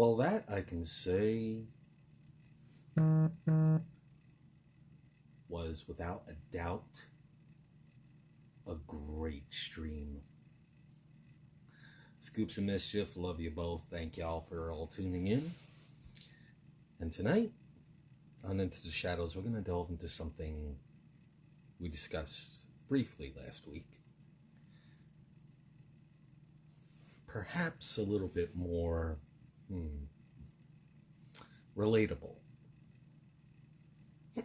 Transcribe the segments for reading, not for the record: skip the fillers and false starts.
Well, that I can say was without a doubt a great stream. Scoops of Mischief, love you both. Thank y'all for all tuning in. And tonight, on Into the Shadows, we're going to delve into something we discussed briefly last week. Perhaps a little bit more relatable.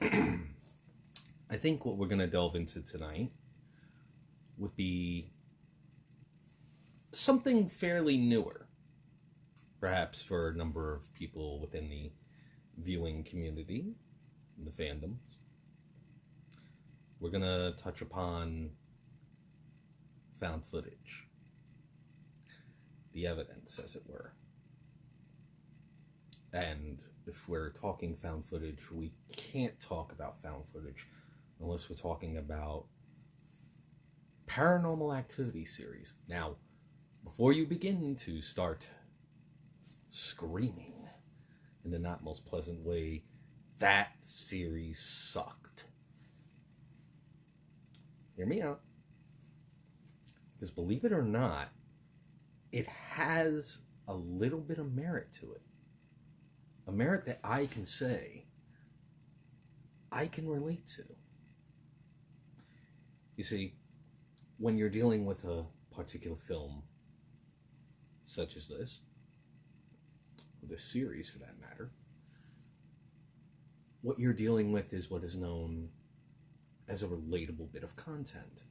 I think what we're going to delve into tonight would be something fairly newer, perhaps for a number of people within the viewing community, the fandoms. We're going to touch upon found footage, the evidence, as it were. And if we're talking found footage, we can't talk about found footage unless we're talking about Paranormal Activity series. Now, before you begin to start screaming in the not most pleasant way, that series sucked. Hear me out. Because believe it or not, it has a little bit of merit to it. A merit that I can say I can relate to. You see, when you're dealing with a particular film, such as this, or this series for that matter, what you're dealing with is what is known as a relatable bit of content.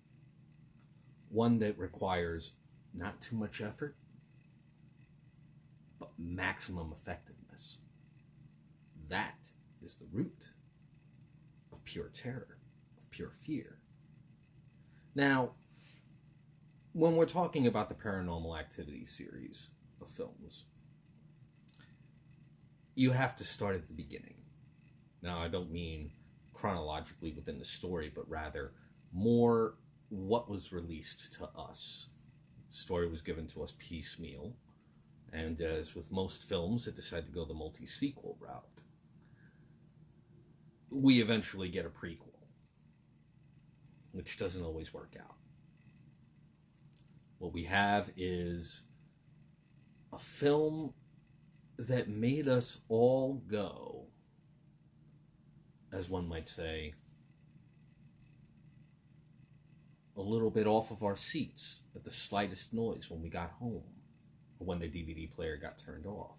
One that requires not too much effort, but maximum effectiveness. That is the root of pure terror, of pure fear. Now, when we're talking about the Paranormal Activity series of films, you have to start at the beginning. Now, I don't mean chronologically within the story, but rather more what was released to us. The story was given to us piecemeal, and as with most films, it decided to go the multi-sequel route. We eventually get a prequel, which doesn't always work out. What we have is a film that made us all go, as one might say, a little bit off of our seats at the slightest noise when we got home, or when the DVD player got turned off.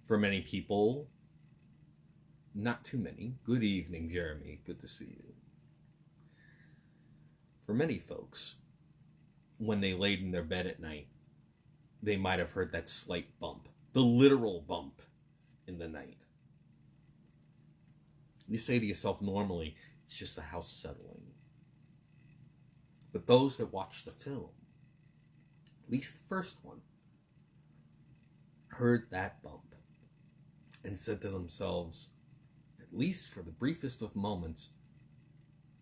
For many people, not too many. Good evening, Jeremy. Good to see you. For many folks, when they laid in their bed at night, they might have heard that slight bump, the literal bump in the night. You say to yourself, normally, it's just the house settling. But those that watched the film, at least the first one, heard that bump and said to themselves, at least for the briefest of moments,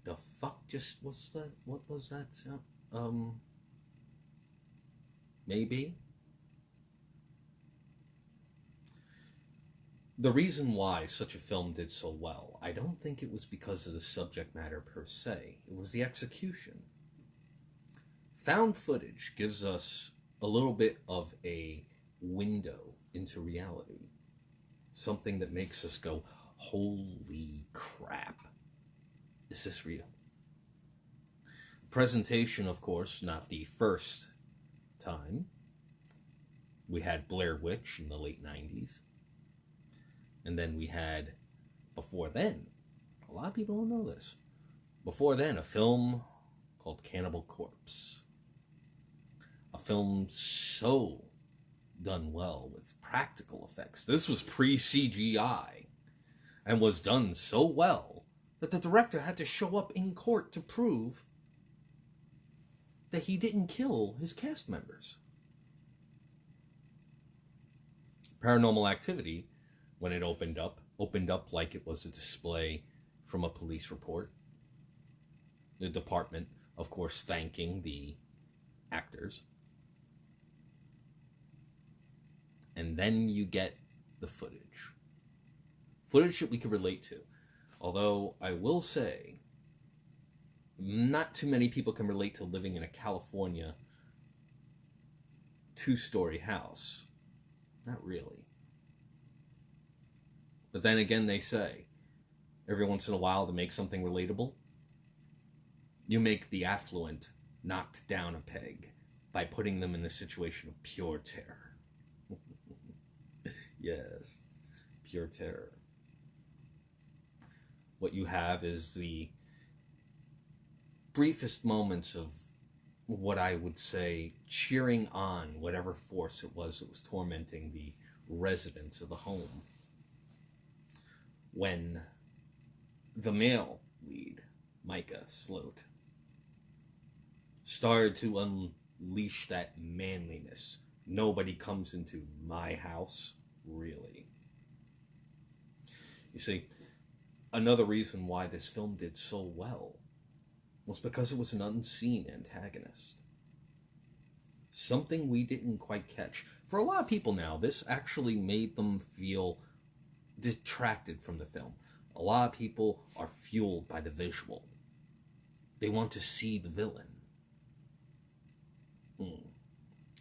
the fuck just was that? What was that sound? Maybe. The reason why such a film did so well, I don't think it was because of the subject matter per se. It was the execution. Found footage gives us a little bit of a window into reality. Something that makes us go, holy crap, is this real? Presentation, of course, not the first time. We had Blair Witch in the late 90s. And then we had, before then, a lot of people don't know this, before then, a film called Cannibal Corpse. A film so done well with practical effects. This was pre-CGI and was done so well that the director had to show up in court to prove that he didn't kill his cast members. Paranormal Activity, when it opened up like it was a display from a police report. The department, of course, thanking the actors. And then you get the footage. Footage that we can relate to. Although, I will say, not too many people can relate to living in a California 2-story house. Not really. But then again, they say, every once in a while, to make something relatable, you make the affluent knocked down a peg by putting them in a situation of pure terror. Yes, pure terror. What you have is the briefest moments of what I would say cheering on whatever force it was that was tormenting the residents of the home. When the male lead, Micah Sloat, started to unleash that manliness. Nobody comes into my house, really. You see, another reason why this film did so well was because it was an unseen antagonist. Something we didn't quite catch. For a lot of people now, this actually made them feel detracted from the film. A lot of people are fueled by the visual. They want to see the villain.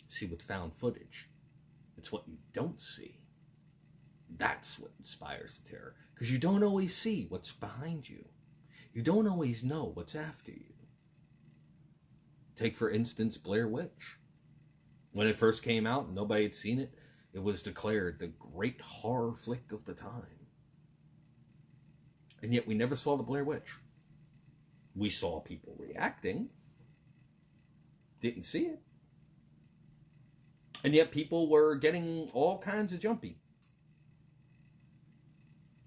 See, with found footage, it's what you don't see. That's what inspires the terror. Because you don't always see what's behind you. You don't always know what's after you. Take, for instance, Blair Witch. When it first came out and nobody had seen it, it was declared the great horror flick of the time. And yet we never saw the Blair Witch. We saw people reacting. Didn't see it. And yet people were getting all kinds of jumpy.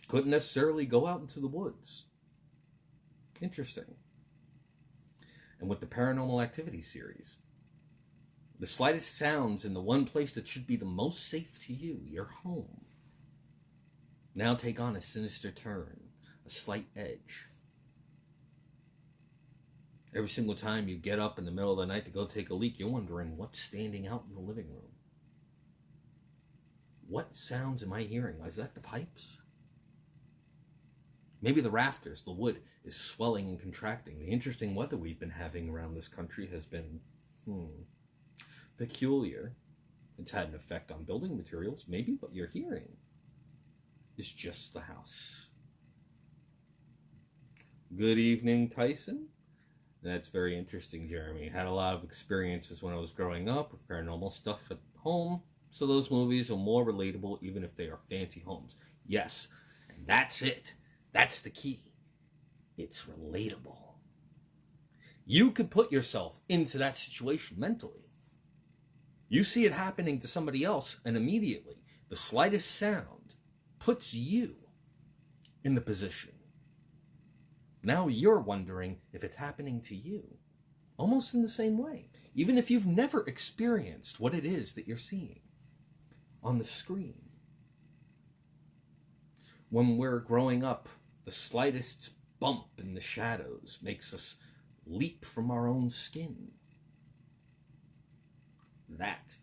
Couldn't necessarily go out into the woods. Interesting. And with the Paranormal Activity series, the slightest sounds in the one place that should be the most safe to you, your home, now take on a sinister turn, a slight edge. Every single time you get up in the middle of the night to go take a leak, you're wondering what's standing out in the living room. What sounds am I hearing? Is that the pipes? Maybe the rafters, the wood, is swelling and contracting. The interesting weather we've been having around this country has been peculiar. It's had an effect on building materials. Maybe what you're hearing is just the house. Good evening, Tyson. That's very interesting, Jeremy. Had a lot of experiences when I was growing up with paranormal stuff at home, so those movies are more relatable even if they are fancy homes. Yes, and that's it. That's the key. It's relatable. You could put yourself into that situation mentally. You see it happening to somebody else, and immediately the slightest sound puts you in the position. Now you're wondering if it's happening to you, almost in the same way, even if you've never experienced what it is that you're seeing on the screen. When we're growing up, the slightest bump in the shadows makes us leap from our own skin. That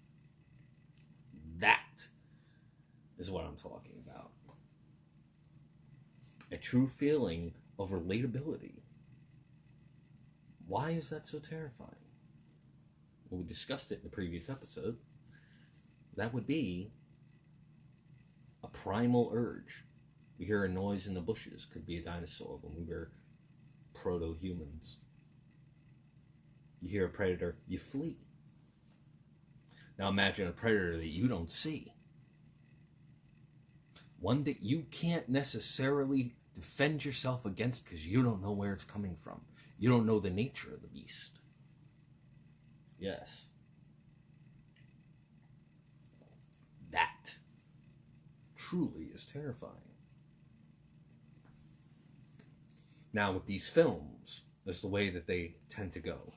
is what I'm talking about. A true feeling of relatability. Why is that so terrifying? Well, we discussed it in the previous episode. That would be a primal urge. We hear a noise in the bushes. Could be a dinosaur when we were proto-humans. You hear a predator, you flee. Now imagine a predator that you don't see. One that you can't necessarily defend yourself against because you don't know where it's coming from. You don't know the nature of the beast. Yes. That truly is terrifying. Now with these films, that's the way that they tend to go.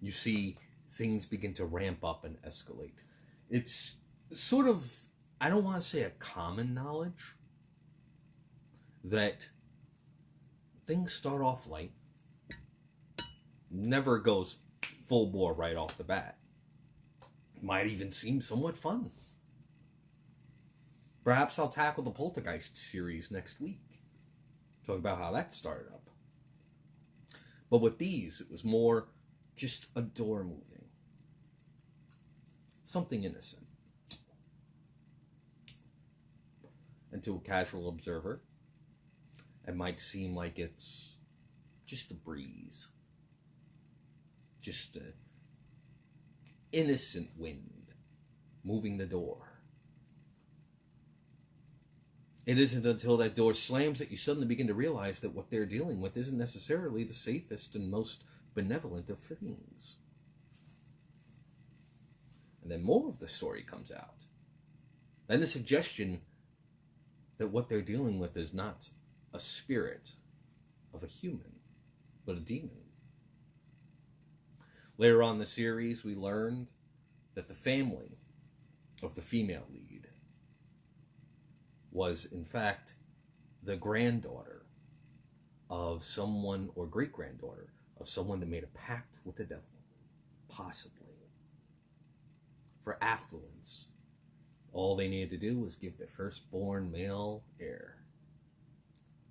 You see things begin to ramp up and escalate. It's sort of, I don't want to say a common knowledge, that things start off light, never goes full bore right off the bat. might even seem somewhat fun. Perhaps I'll tackle the Poltergeist series next week. Talk about how that started up. But with these, it was more just a door moving. Something innocent. And to a casual observer, it might seem like it's just a breeze. Just an innocent wind moving the door. It isn't until that door slams that you suddenly begin to realize that what they're dealing with isn't necessarily the safest and most benevolent of things. And then more of the story comes out. Then the suggestion that what they're dealing with is not a spirit of a human, but a demon. Later on in the series, we learned that the family of the female lead was, in fact, the granddaughter of someone, or great-granddaughter, of someone that made a pact with the devil, possibly, for affluence. All they needed to do was give their firstborn male heir.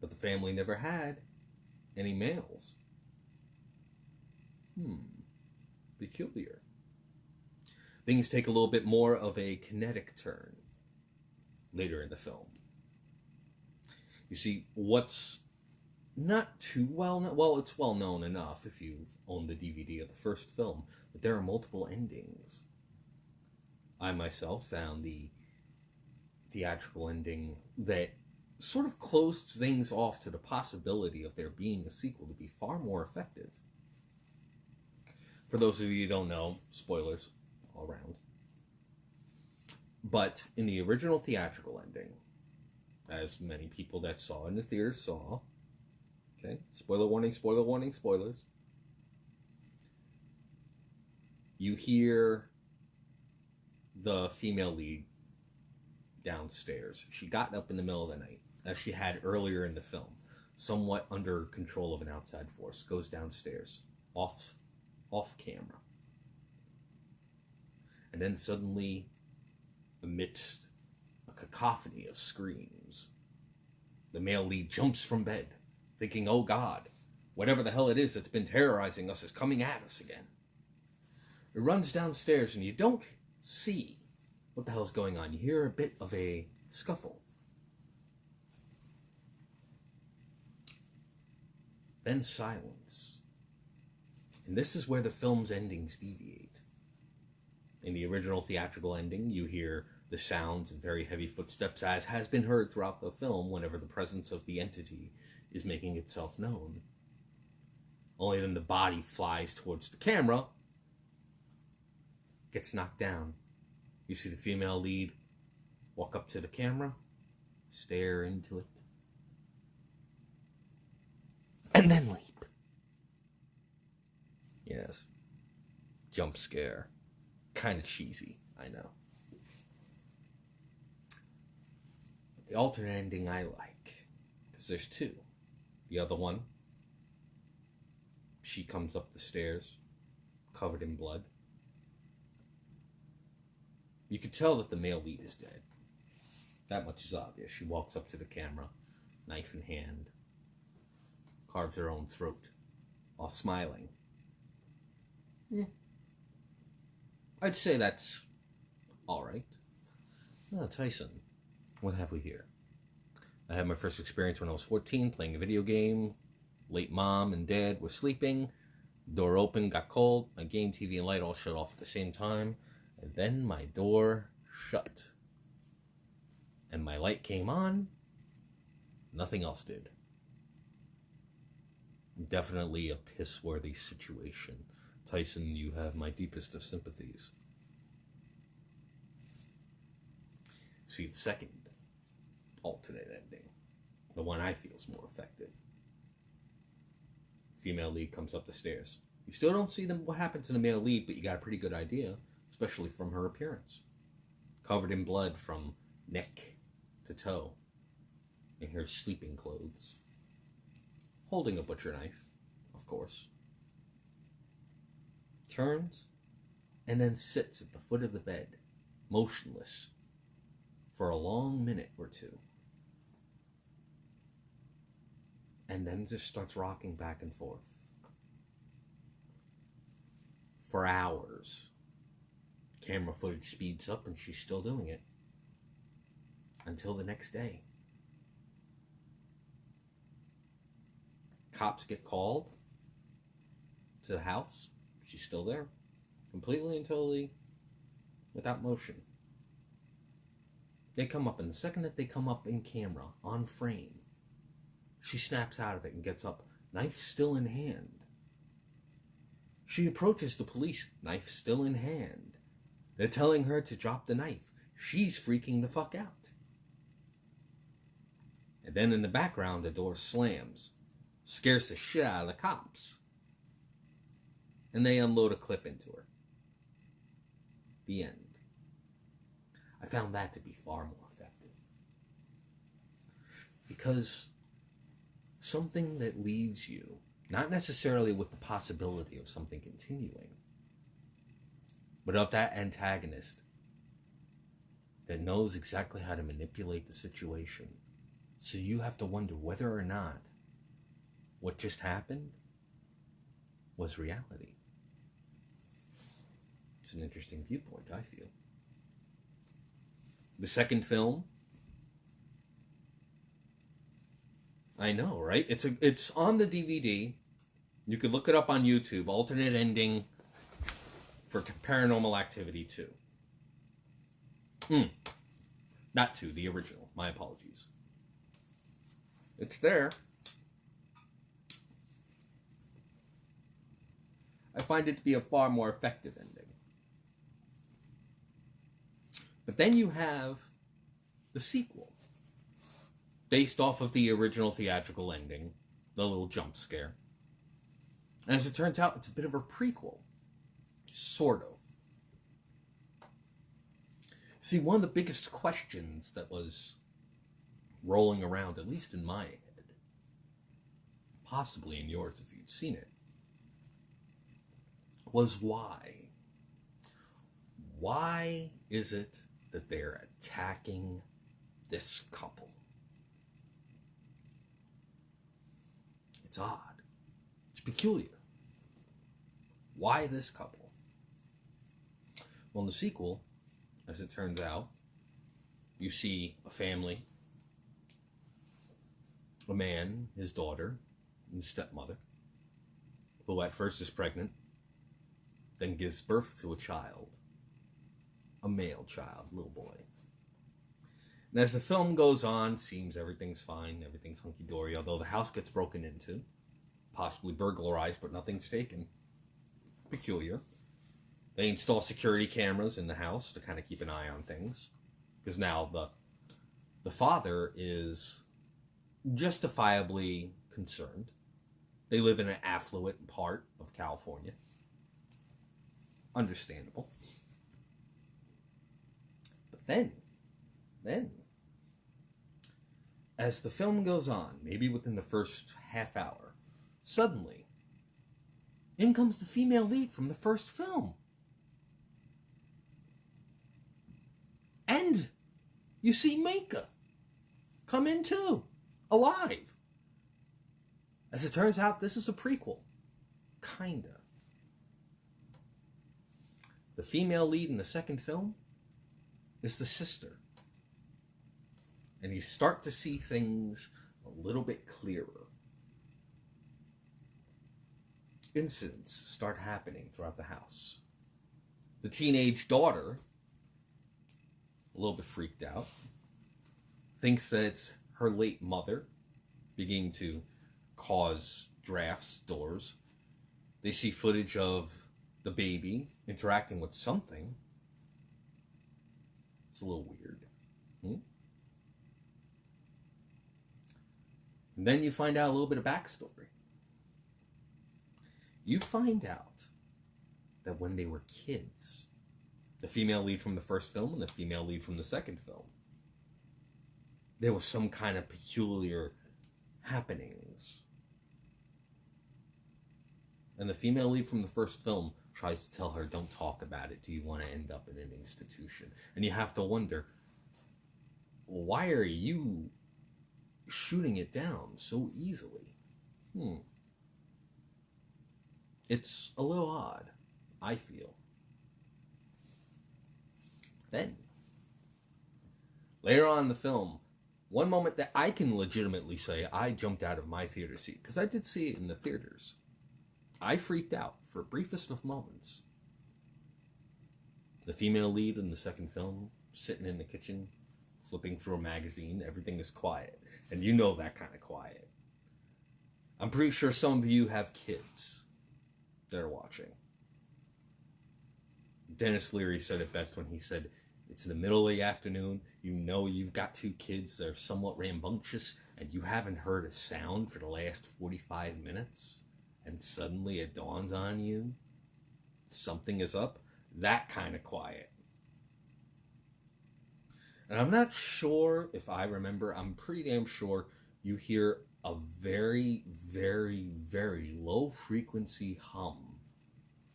But the family never had any males. Peculiar. Things take a little bit more of a kinetic turn later in the film. You see, what's not too well known, well, it's well known enough if you've owned the DVD of the first film, that there are multiple endings. I myself found the theatrical ending that sort of closed things off to the possibility of there being a sequel to be far more effective. For those of you who don't know, spoilers all around. But in the original theatrical ending, as many people that saw in the theaters saw, okay, spoiler warning, spoiler warning, spoilers, you hear the female lead downstairs. She got up in the middle of the night, as she had earlier in the film, somewhat under control of an outside force, goes downstairs, off camera. And then suddenly, amidst a cacophony of screams, the male lead jumps from bed, thinking, oh God, whatever the hell it is that's been terrorizing us is coming at us again. It runs downstairs and you don't see what the hell's going on. You hear a bit of a scuffle. Then silence. And this is where the film's endings deviate. In the original theatrical ending, you hear the sounds of very heavy footsteps, as has been heard throughout the film whenever the presence of the entity is making itself known. Only then the body flies towards the camera, gets knocked down. You see the female lead walk up to the camera, stare into it, and then leap. Yes. Jump scare. Kind of cheesy, I know. But the alternate ending I like, because there's two. The other one, she comes up the stairs, covered in blood. You could tell that the male lead is dead. That much is obvious. She walks up to the camera, knife in hand, carves her own throat, while smiling. Yeah. I'd say that's alright. Oh, Tyson, what have we here? I had my first experience when I was 14, playing a video game. Late mom and dad were sleeping. Door open, got cold. My game, TV, and light all shut off at the same time. And then my door shut. And my light came on. Nothing else did. Definitely a piss-worthy situation. Tyson, you have my deepest of sympathies. See, the second alternate ending, the one I feel is more effective. Female lead comes up the stairs. You still don't see what happened to the male lead, but you got a pretty good idea, especially from her appearance. Covered in blood from neck to toe, in her sleeping clothes. Holding a butcher knife, of course. Turns, and then sits at the foot of the bed, motionless, for a long minute or two. And then just starts rocking back and forth. For hours. Camera footage speeds up and she's still doing it. Until the next day. Cops get called to the house. She's still there. Completely and totally without motion. They come up, and the second that they come up in camera, on frame, she snaps out of it and gets up, knife still in hand. She approaches the police, knife still in hand. They're telling her to drop the knife. She's freaking the fuck out. And then in the background, the door slams. Scares the shit out of the cops. And they unload a clip into her. The end. I found that to be far more effective. Because something that leaves you, not necessarily with the possibility of something continuing, but of that antagonist that knows exactly how to manipulate the situation. So you have to wonder whether or not what just happened was reality. It's an interesting viewpoint, I feel. The second film, I know, right? It's on the DVD. You could look it up on YouTube. Alternate ending for Paranormal Activity 2. Not 2, the original. My apologies. It's there. I find it to be a far more effective ending. But then you have the sequel, based off of the original theatrical ending, the little jump scare. And as it turns out, it's a bit of a prequel. Sort of. See, one of the biggest questions that was rolling around, at least in my head, possibly in yours if you'd seen it, was why? Why is it that they're attacking this couple? It's odd. It's peculiar. Why this couple? Well, in the sequel, as it turns out, you see a family, a man, his daughter, and his stepmother, who at first is pregnant, then gives birth to a child, a male child, little boy. And as the film goes on, seems everything's fine, everything's hunky-dory, although the house gets broken into, possibly burglarized, but nothing's taken. Peculiar. They install security cameras in the house to kind of keep an eye on things, because now the father is justifiably concerned. They live in an affluent part of California. Understandable. But then, as the film goes on, maybe within the first half hour, suddenly, in comes the female lead from the first film. And you see Mika come in too, alive. As it turns out, this is a prequel. Kinda. The female lead in the second film is the sister. And you start to see things a little bit clearer. Incidents start happening throughout the house. The teenage daughter, a little bit freaked out, thinks that it's her late mother beginning to cause drafts, doors. They see footage of the baby interacting with something. It's a little weird. And then you find out a little bit of backstory. You find out that when they were kids, the female lead from the first film and the female lead from the second film, there was some kind of peculiar happenings And the female lead from the first film tries to tell her, don't talk about it. Do you want to end up in an institution? And you have to wonder, why are you shooting it down so easily? It's a little odd, I feel. Then, later on in the film, one moment that I can legitimately say I jumped out of my theater seat, because I did see it in the theaters. I freaked out for briefest of moments. The female lead in the second film, sitting in the kitchen, flipping through a magazine, everything is quiet. And you know that kind of quiet. I'm pretty sure some of you have kids that are watching. Dennis Leary said it best when he said, it's the middle of the afternoon, you know you've got two kids that are somewhat rambunctious, and you haven't heard a sound for the last 45 minutes, and suddenly it dawns on you, something is up. That kind of quiet. And I'm not sure if I remember, I'm pretty damn sure you hear a very, very, very low frequency hum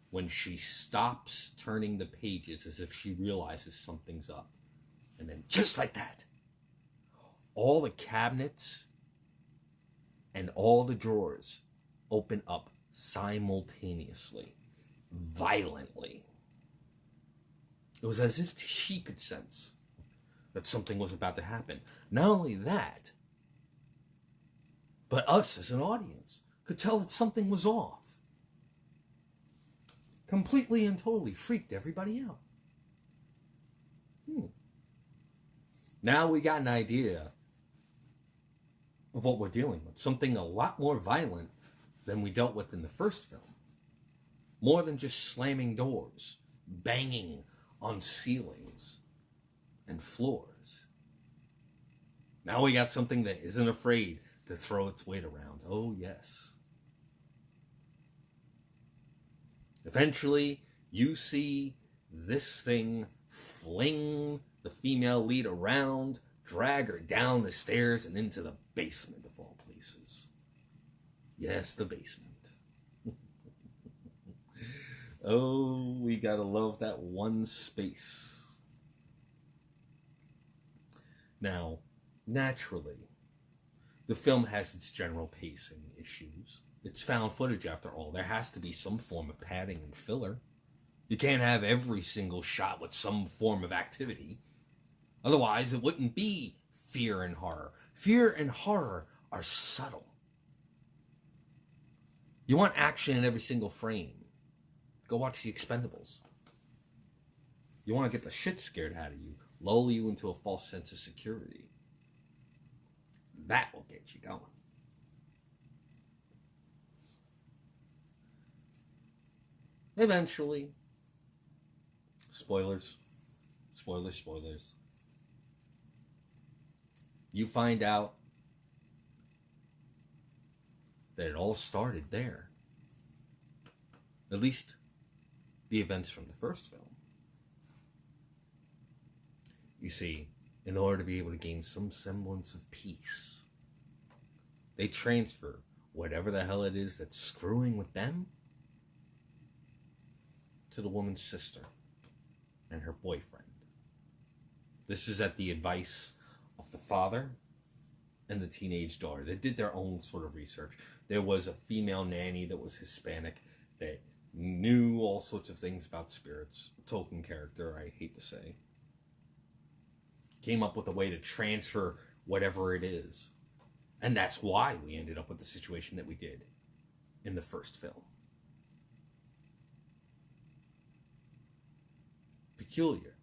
when she stops turning the pages as if she realizes something's up. And then just like that, all the cabinets and all the drawers open up simultaneously, violently. It was as if she could sense that something was about to happen. Not only that, but us as an audience could tell that something was off. Completely and totally freaked everybody out. Now we got an idea of what we're dealing with. Something a lot more violent than we dealt with in the first film. More than just slamming doors, banging on ceilings and floors. Now we got something that isn't afraid to throw its weight around. Oh, yes. Eventually, you see this thing fling the female lead around, drag her down the stairs and into the basement of all places. Yes, the basement. Oh, we gotta love that one space. Now, naturally, the film has its general pacing issues. It's found footage after all. There has to be some form of padding and filler. You can't have every single shot with some form of activity. Otherwise, it wouldn't be fear and horror. Fear and horror are subtle. You want action in every single frame. Go watch The Expendables. You want to get the shit scared out of you, lull you into a false sense of security. That will get you going. Eventually, spoilers, you find out that it all started there. At least the events from the first film. You see, in order to be able to gain some semblance of peace, they transfer whatever the hell it is that's screwing with them to the woman's sister and her boyfriend. This is at the advice of the father and the teenage daughter. They did their own sort of research. There was a female nanny that was Hispanic that knew all sorts of things about spirits. Tolkien character, I hate to say. Came up with a way to transfer whatever it is. And that's why we ended up with the situation that we did in the first film. Peculiar.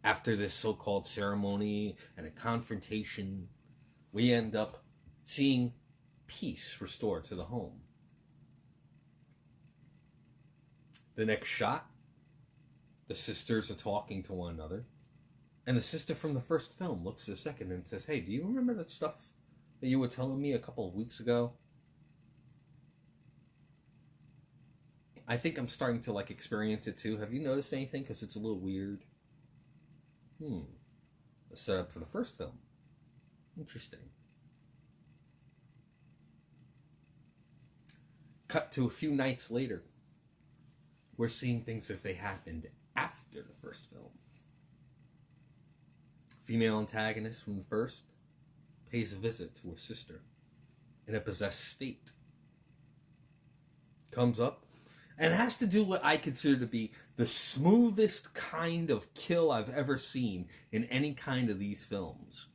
After this so-called ceremony and a confrontation, we end up seeing peace restored to the home. The next shot, the sisters are talking to one another, and the sister from the first film looks at the second and says, "Hey, do you remember that stuff that you were telling me a couple of weeks ago?" I think I'm starting to experience it too. Have you noticed anything? Because it's a little weird. A setup for the first film. Interesting. Cut to a few nights later. We're seeing things as they happened after the first film. Female antagonist from the first pays a visit to her sister in a possessed state. Comes up and has to do what I consider to be the smoothest kind of kill I've ever seen in any kind of these films.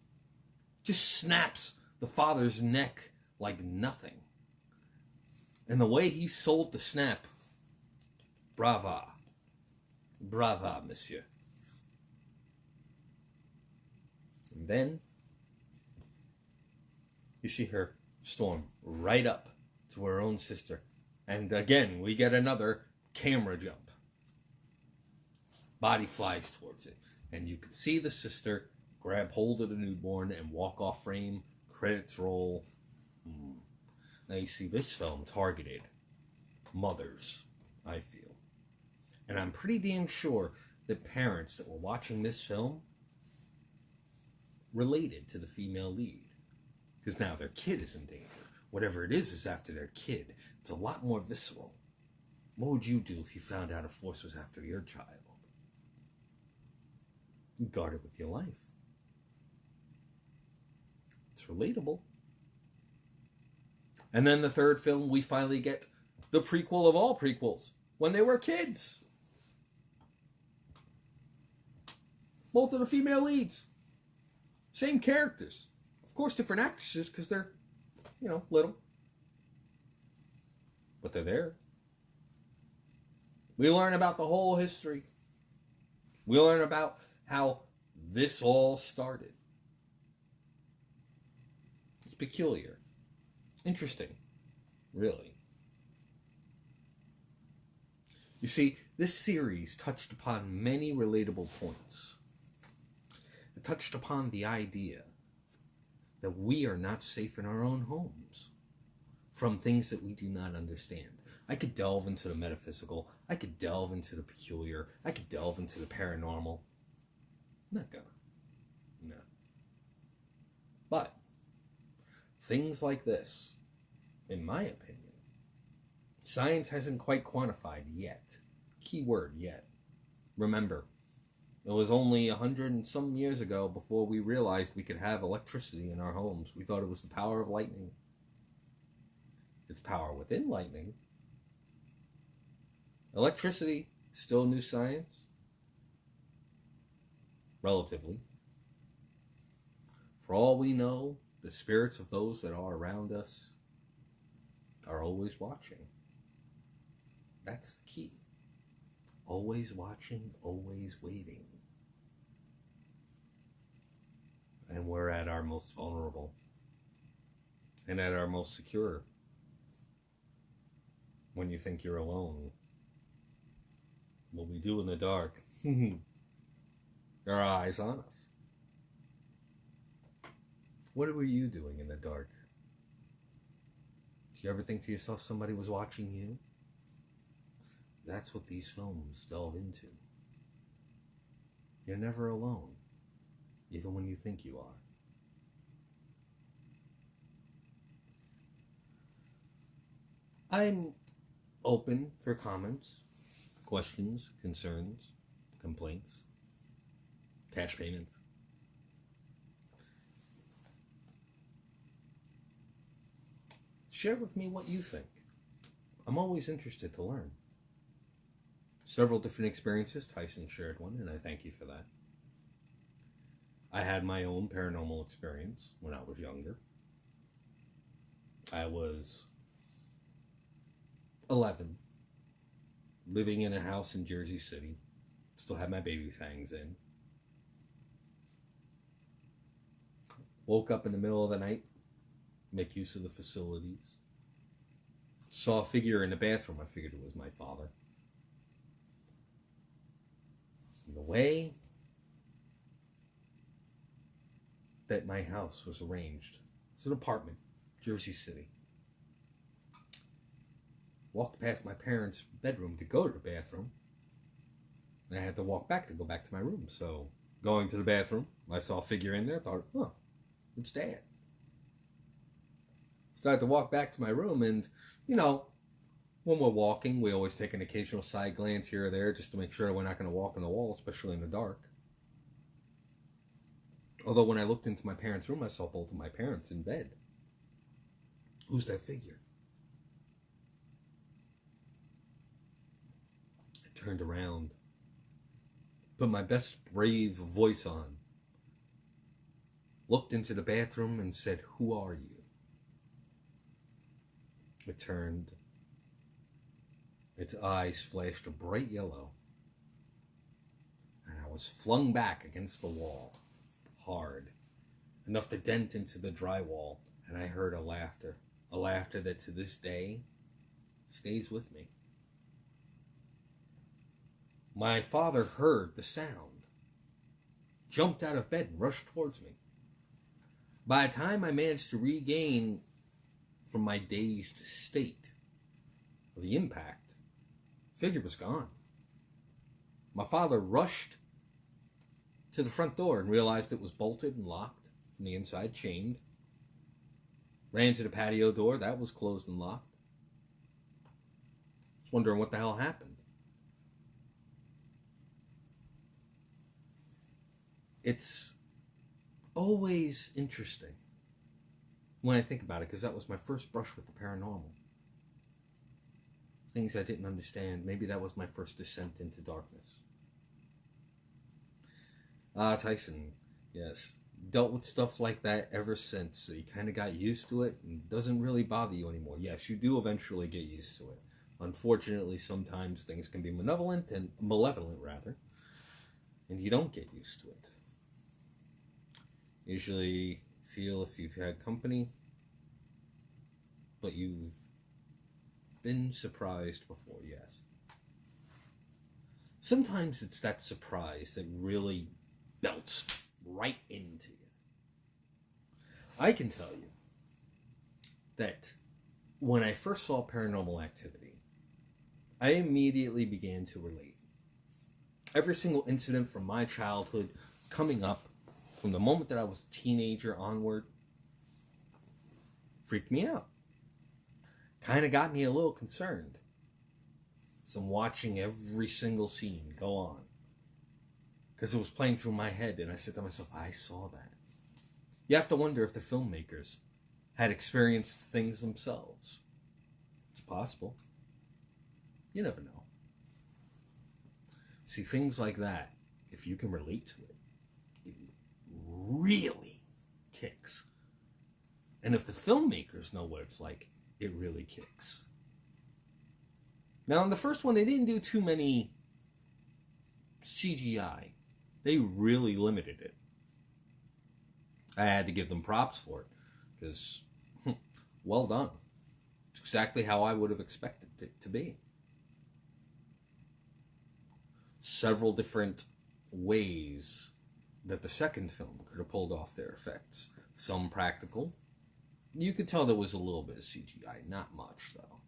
Just snaps the father's neck like nothing. And the way he sold the snap, brava. Brava, monsieur. And then you see her storm right up to her own sister. And again, we get another camera jump. Body flies towards it. And you can see the sister grab hold of the newborn and walk off frame. Credits roll. Now you see this film targeted mothers, I feel. And I'm pretty damn sure that parents that were watching this film related to the female lead. Because now their kid is in danger. Whatever it is after their kid. It's a lot more visceral. What would you do if you found out a force was after your child? You guard it with your life. It's relatable. And then the third film, we finally get the prequel of all prequels. When they were kids. Both of the female leads. Same characters. Of course, different actresses because they're, little. But they're there. We learn about the whole history. We learn about how this all started. It's peculiar. Interesting. Really. You see, this series touched upon many relatable points. It touched upon the idea that we are not safe in our own homes from things that we do not understand. I could delve into the metaphysical. I could delve into the peculiar. I could delve into the paranormal. I'm not gonna. No. But things like this, in my opinion, science hasn't quite quantified yet. Keyword, yet. Remember, it was only 100 and some years ago before we realized we could have electricity in our homes. We thought it was the power of lightning. It's power within lightning. Electricity, still new science. Relatively. For all we know, the spirits of those that are around us are always watching. That's the key. Always watching, always waiting. And we're at our most vulnerable and at our most secure when you think you're alone. What we do in the dark, there are eyes on us. What were you doing in the dark? Did you ever think to yourself somebody was watching you? That's what these films delve into. You're never alone, even when you think you are. I'm open for comments, questions, concerns, complaints, cash payments. Share with me what you think. I'm always interested to learn. Several different experiences. Tyson shared one, and I thank you for that. I had my own paranormal experience when I was younger. I was 11, living in a house in Jersey City. Still had my baby fangs in. Woke up in the middle of the night, make use of the facilities. Saw a figure in the bathroom. I figured it was my father. And the way that my house was arranged, it was an apartment, Jersey City. Walked past my parents' bedroom to go to the bathroom. And I had to walk back to go back to my room. So, going to the bathroom, I saw a figure in there. Thought, oh, it's Dad. Started to walk back to my room and, When we're walking, we always take an occasional side glance here or there just to make sure we're not going to walk on the wall, especially in the dark. Although when I looked into my parents' room, I saw both of my parents in bed. Who's that figure? I turned around, put my best brave voice on, looked into the bathroom and said, "Who are you?" It turned. Its eyes flashed a bright yellow, and I was flung back against the wall, hard, enough to dent into the drywall, and I heard a laughter that to this day stays with me. My father heard the sound, jumped out of bed, and rushed towards me. By the time I managed to regain from my dazed state of the impact, the figure was gone. My father rushed to the front door and realized it was bolted and locked from the inside, chained. Ran to the patio door, that was closed and locked. I was wondering what the hell happened. It's always interesting when I think about it, because that was my first brush with the paranormal. Things I didn't understand. Maybe that was my first descent into darkness. Tyson, yes. Dealt with stuff like that ever since, so you kind of got used to it and it doesn't really bother you anymore. Yes, you do eventually get used to it. Unfortunately, sometimes things can be malevolent, and you don't get used to it. Usually feel if you've had company, but you've been surprised before, yes. Sometimes it's that surprise that really belts right into you. I can tell you that when I first saw Paranormal Activity, I immediately began to relate. Every single incident from my childhood coming up, from the moment that I was a teenager onward, freaked me out. Kind of got me a little concerned. So I'm watching every single scene go on, because it was playing through my head, and I said to myself, I saw that. You have to wonder if the filmmakers had experienced things themselves. It's possible. You never know. See, things like that, if you can relate to it, it really kicks. And if the filmmakers know what it's like, it really kicks. Now, in the first one, they didn't do too many CGI. They really limited it. I had to give them props for it, because, well done. It's exactly how I would have expected it to be. Several different ways that the second film could have pulled off their effects. Some practical. You could tell there was a little bit of CGI, not much though.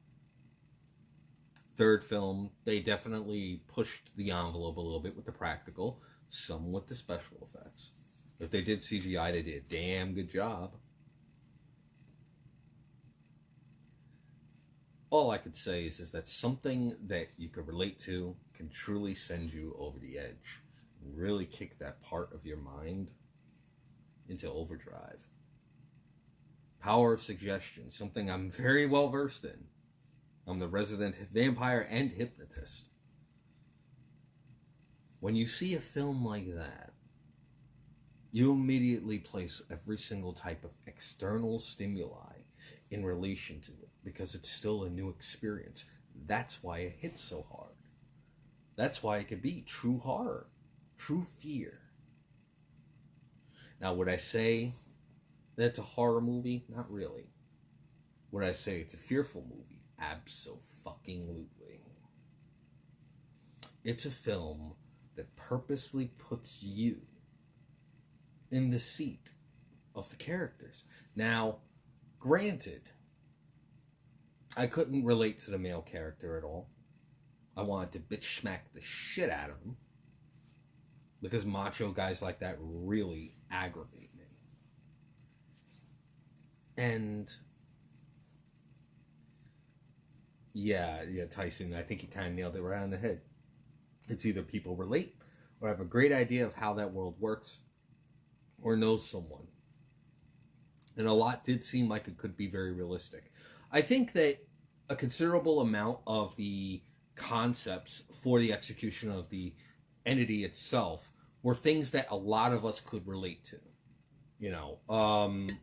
Third film, they definitely pushed the envelope a little bit with the practical, some with the special effects. If they did CGI, they did a damn good job. All I could say is that something that you could relate to can truly send you over the edge and really kick that part of your mind into overdrive. Power of suggestion, something I'm very well versed in. I'm the resident vampire and hypnotist. When you see a film like that, you immediately place every single type of external stimuli in relation to it, because it's still a new experience. That's why it hits so hard. That's why it could be true horror, true fear. Now, would I say that it's a horror movie? Not really. Would I say it's a fearful movie? Abso-fucking-lutely. It's a film that purposely puts you in the seat of the characters. Now, granted, I couldn't relate to the male character at all. I wanted to bitch smack the shit out of him, because macho guys like that really aggravate me. And Yeah, Tyson, I think you kind of nailed it right on the head. It's either people relate or have a great idea of how that world works or know someone. And a lot did seem like it could be very realistic. I think that a considerable amount of the concepts for the execution of the entity itself were things that a lot of us could relate to.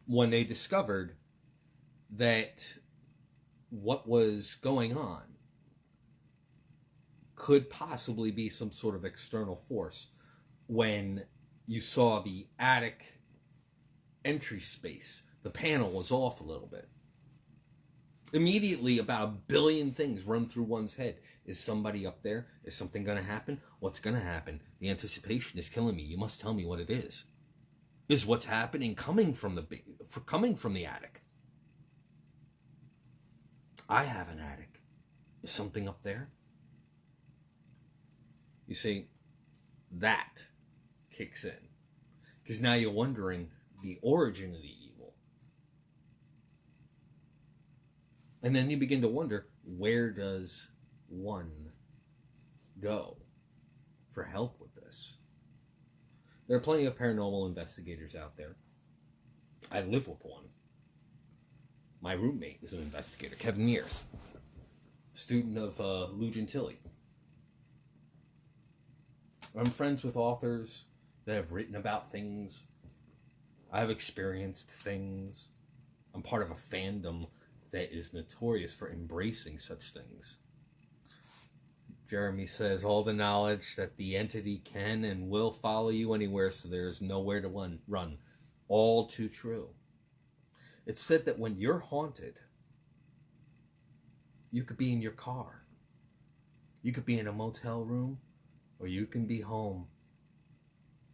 When they discovered that what was going on could possibly be some sort of external force, when you saw the attic entry space, the panel was off a little bit. Immediately, about 1 billion things run through one's head. Is somebody up there? Is something going to happen? What's going to happen? The anticipation is killing me. You must tell me what it is. Is what's happening coming from the attic? I have an attic. Is something up there? You see, that kicks in. Because now you're wondering the origin of the evil. And then you begin to wonder, where does one go for help with this? There are plenty of paranormal investigators out there. I live with one. My roommate is an investigator, Kevin Mears, student of Lou Gentili. I'm friends with authors that have written about things. I've experienced things. I'm part of a fandom that is notorious for embracing such things. Jeremy says, all the knowledge that the entity can and will follow you anywhere, so there's nowhere to run. All too true. It's said that when you're haunted, you could be in your car. You could be in a motel room, or you can be home.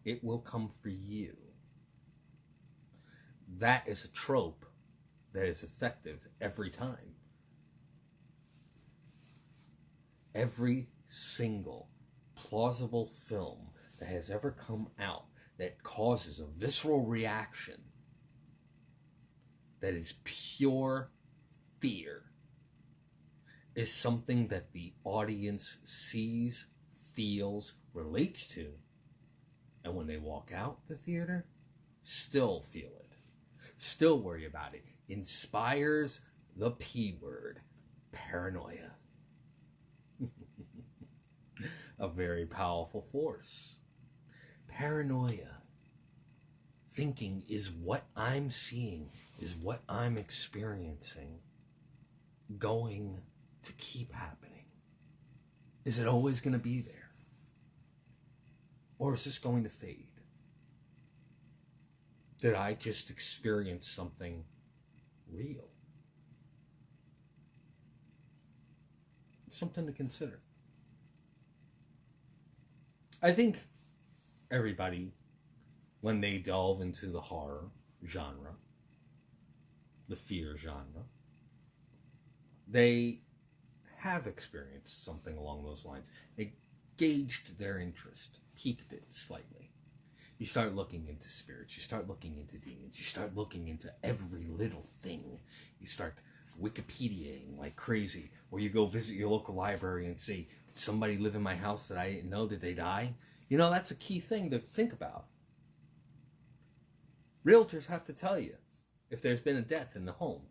It will come for you. That is a trope that is effective every time. Every single plausible film that has ever come out that causes a visceral reaction that is pure fear is something that the audience sees, feels, relates to, and when they walk out the theater, still feel it, still worry about it. Inspires the P word, paranoia. A very powerful force. Paranoia. Thinking, is what I'm seeing, is what I'm experiencing going to keep happening? Is it always going to be there? Or is this going to fade? Did I just experience something real? It's something to consider. I think everybody, when they delve into the horror genre, the fear genre, they have experienced something along those lines. It gauged their interest, piqued it slightly. You start looking into spirits, you start looking into demons, you start looking into every little thing. You start Wikipediaing like crazy, or you go visit your local library and say, did somebody live in my house that I didn't know? Did they die? You know, that's a key thing to think about. Realtors have to tell you if there's been a death in the home.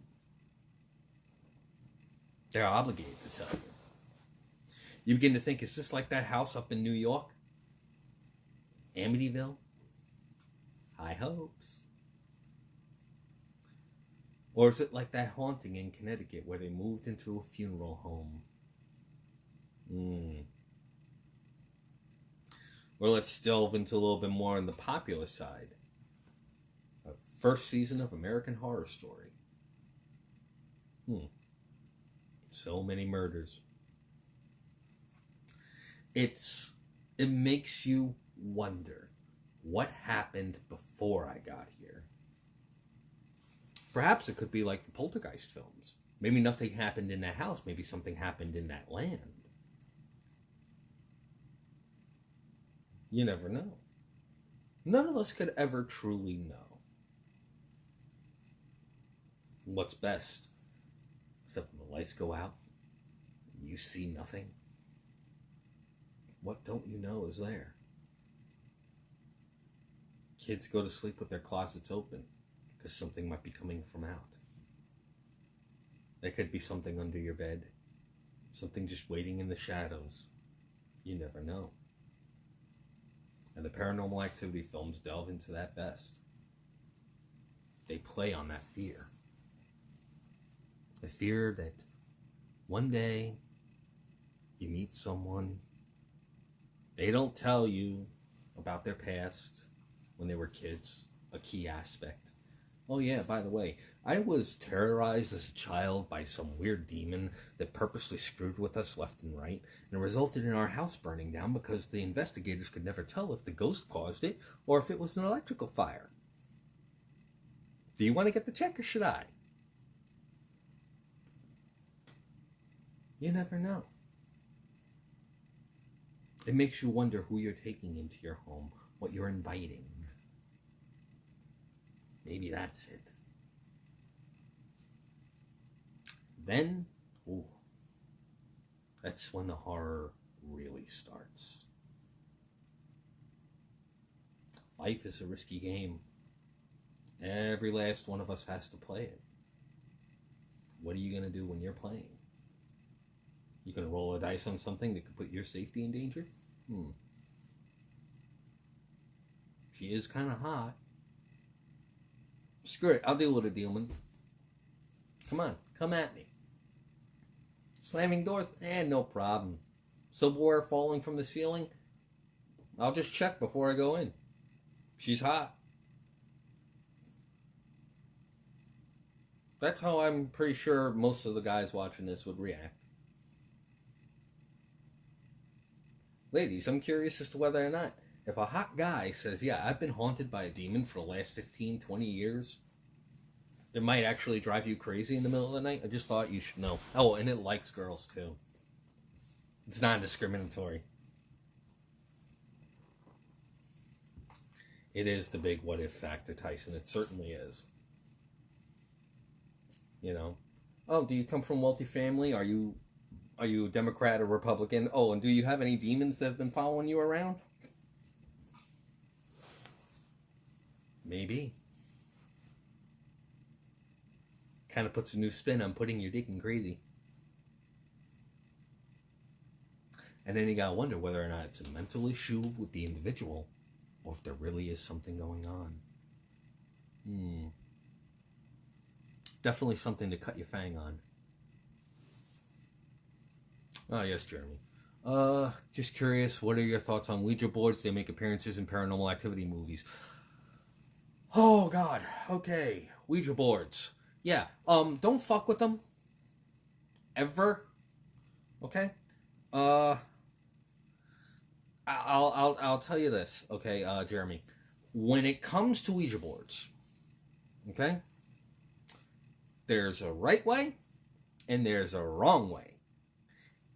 They're obligated to tell you. You begin to think, it's just like that house up in New York, Amityville. High hopes. Or is it like that haunting in Connecticut where they moved into a funeral home? Or let's delve into a little bit more on the popular side. First season of American Horror Story. So many murders. It makes you wonder, what happened before I got here? Perhaps it could be like the Poltergeist films. Maybe nothing happened in that house. Maybe something happened in that land. You never know. None of us could ever truly know what's best. Except when the lights go out You see nothing. What don't you know is there? Kids go to sleep with their closets open because something might be coming from out. There could be something under your bed, something just waiting in the shadows. You never know. And the paranormal activity films delve into that best. They play on that fear. The fear that one day you meet someone, they don't tell you about their past when they were kids, a key aspect. Oh yeah, by the way, I was terrorized as a child by some weird demon that purposely screwed with us left and right, and it resulted in our house burning down because the investigators could never tell if the ghost caused it or if it was an electrical fire. Do you want to get the check or should I? You never know. It makes you wonder who you're taking into your home, what you're inviting. Maybe that's it. Then, ooh, that's when the horror really starts. Life is a risky game. Every last one of us has to play it. What are you going to do when you're playing? You going to roll a dice on something that could put your safety in danger? She is kind of hot. Screw it, I'll deal with a demon. Come on, come at me. Slamming doors? No problem. Silverware falling from the ceiling? I'll just check before I go in. She's hot. That's how I'm pretty sure most of the guys watching this would react. Ladies, I'm curious as to whether or not, if a hot guy says, yeah, I've been haunted by a demon for the last 15, 20 years, it might actually drive you crazy in the middle of the night. I just thought you should know. Oh, and it likes girls, too. It's non-discriminatory. It is the big what-if factor, Tyson. It certainly is. You know? Oh, do you come from wealthy family? Are you a Democrat or Republican? Oh, and do you have any demons that have been following you around? Maybe. Kind of puts a new spin on putting your dick in crazy. And then you gotta wonder whether or not it's a mental issue with the individual, or if there really is something going on. Definitely something to cut your fang on. Oh, yes, Jeremy. Just curious, what are your thoughts on Ouija boards? They make appearances in paranormal activity movies. Oh, God. Okay. Ouija boards. Yeah. Don't fuck with them. Ever. Okay? I'll tell you this, okay, Jeremy. When it comes to Ouija boards, okay, there's a right way and there's a wrong way.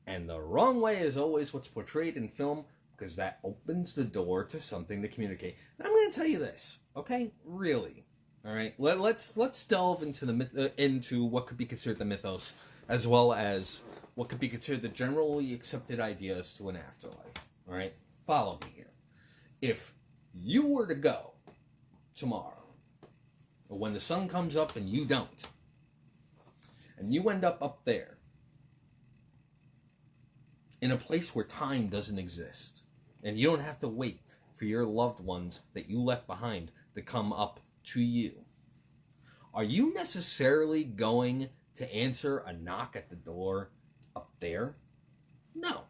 And the wrong way is always what's portrayed in film, because that opens the door to something to communicate. And I'm going to tell you this, okay? Really, all right. Let's delve into the into what could be considered the mythos, as well as what could be considered the generally accepted ideas to an afterlife. All right, follow me here. If you were to go tomorrow, or when the sun comes up and you don't, and you end up there, in a place where time doesn't exist, and you don't have to wait for your loved ones that you left behind to come up to you, are you necessarily going to answer a knock at the door up there? No.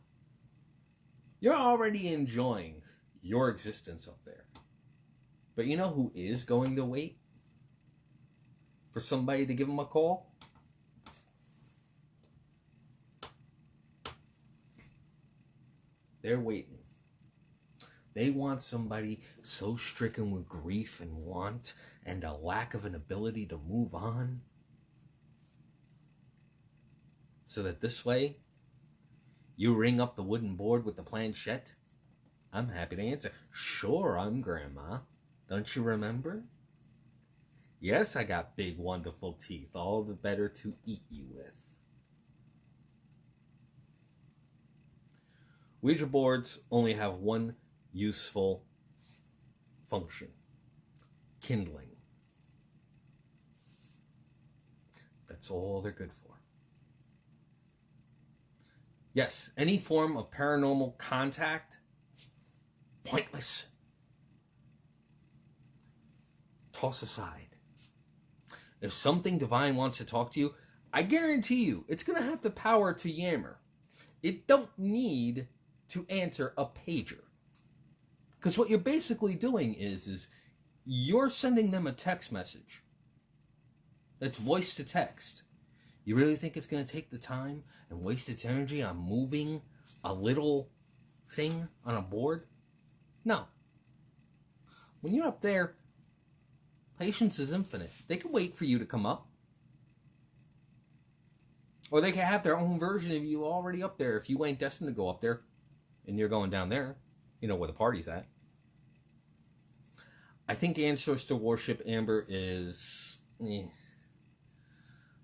You're already enjoying your existence up there. But you know who is going to wait for somebody to give them a call? They're waiting. They want somebody so stricken with grief and want and a lack of an ability to move on, so that this way, you ring up the wooden board with the planchette. I'm happy to answer. Sure, I'm Grandma. Don't you remember? Yes, I got big, wonderful teeth, all the better to eat you with. Ouija boards only have one useful function: kindling. That's all they're good for. Yes, any form of paranormal contact, pointless. Toss aside. If something divine wants to talk to you, I guarantee you it's going to have the power to yammer. It don't need to answer a pager. Because what you're basically doing is you're sending them a text message. That's voice to text. You really think it's going to take the time and waste its energy on moving a little thing on a board? No. When you're up there, patience is infinite. They can wait for you to come up. Or they can have their own version of you already up there if you ain't destined to go up there and you're going down there. You know where the party's at. I think Ancestor Worship, Amber, is...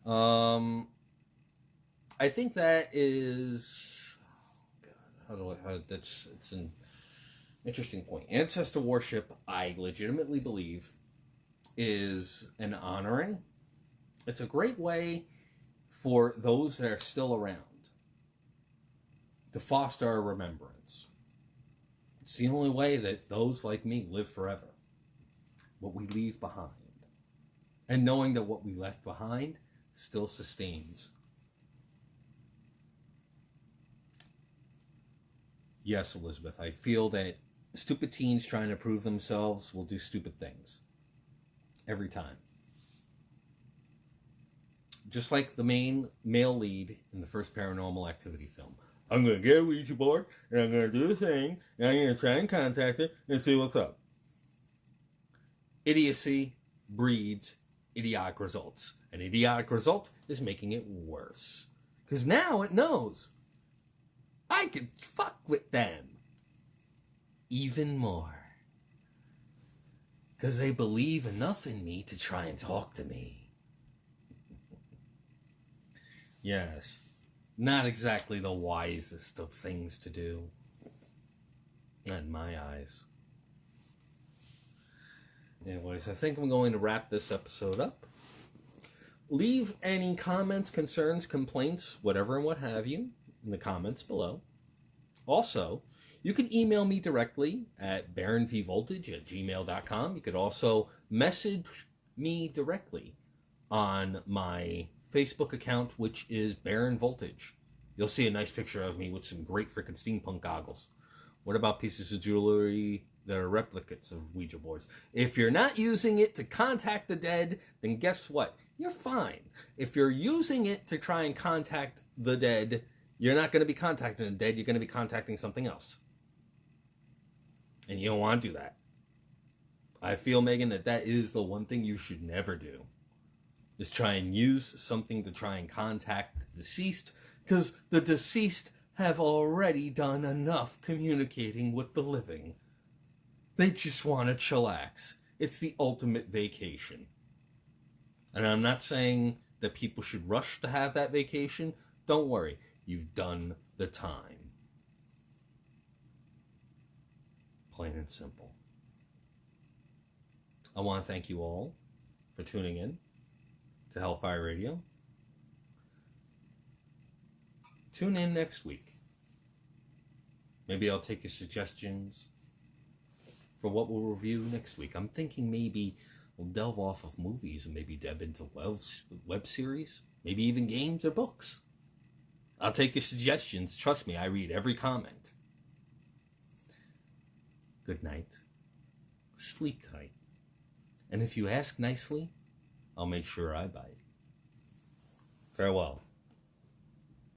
I think that is... it's an interesting point. Ancestor Worship, I legitimately believe, is an honoring. It's a great way for those that are still around to foster a remembrance. It's the only way that those like me live forever. What we leave behind. And knowing that what we left behind still sustains. Yes, Elizabeth, I feel that stupid teens trying to prove themselves will do stupid things. Every time. Just like the main male lead in the first Paranormal Activity film. I'm going to get a Ouija board, and I'm going to do the thing, and I'm going to try and contact it and see what's up. Idiocy breeds idiotic results. An idiotic result is making it worse. Because now it knows I can fuck with them even more. Because they believe enough in me to try and talk to me. Yes, not exactly the wisest of things to do. Not in my eyes. Anyways, I think I'm going to wrap this episode up. Leave any comments, concerns, complaints, whatever and what have you, in the comments below. Also, you can email me directly at BaronVvoltage@gmail.com. You could also message me directly on my Facebook account, which is BaronVvoltage. You'll see a nice picture of me with some great freaking steampunk goggles. What about pieces of jewelry that are replicates of Ouija boards? If you're not using it to contact the dead, then guess what? You're fine. If you're using it to try and contact the dead, you're not going to be contacting the dead. You're going to be contacting something else. And you don't want to do that. I feel, Megan, that is the one thing you should never do. Is try and use something to try and contact the deceased. Because the deceased have already done enough communicating with the living. They just want to chillax. It's the ultimate vacation. And I'm not saying that people should rush to have that vacation. Don't worry. You've done the time. Plain and simple. I want to thank you all for tuning in to Hellfire Radio. Tune in next week. Maybe I'll take your suggestions for what we'll review next week. I'm thinking maybe we'll delve off of movies and maybe deb into web series, maybe even games or books. I'll take your suggestions. Trust me, I read every comment. Good night. Sleep tight. And if you ask nicely, I'll make sure I bite. Farewell.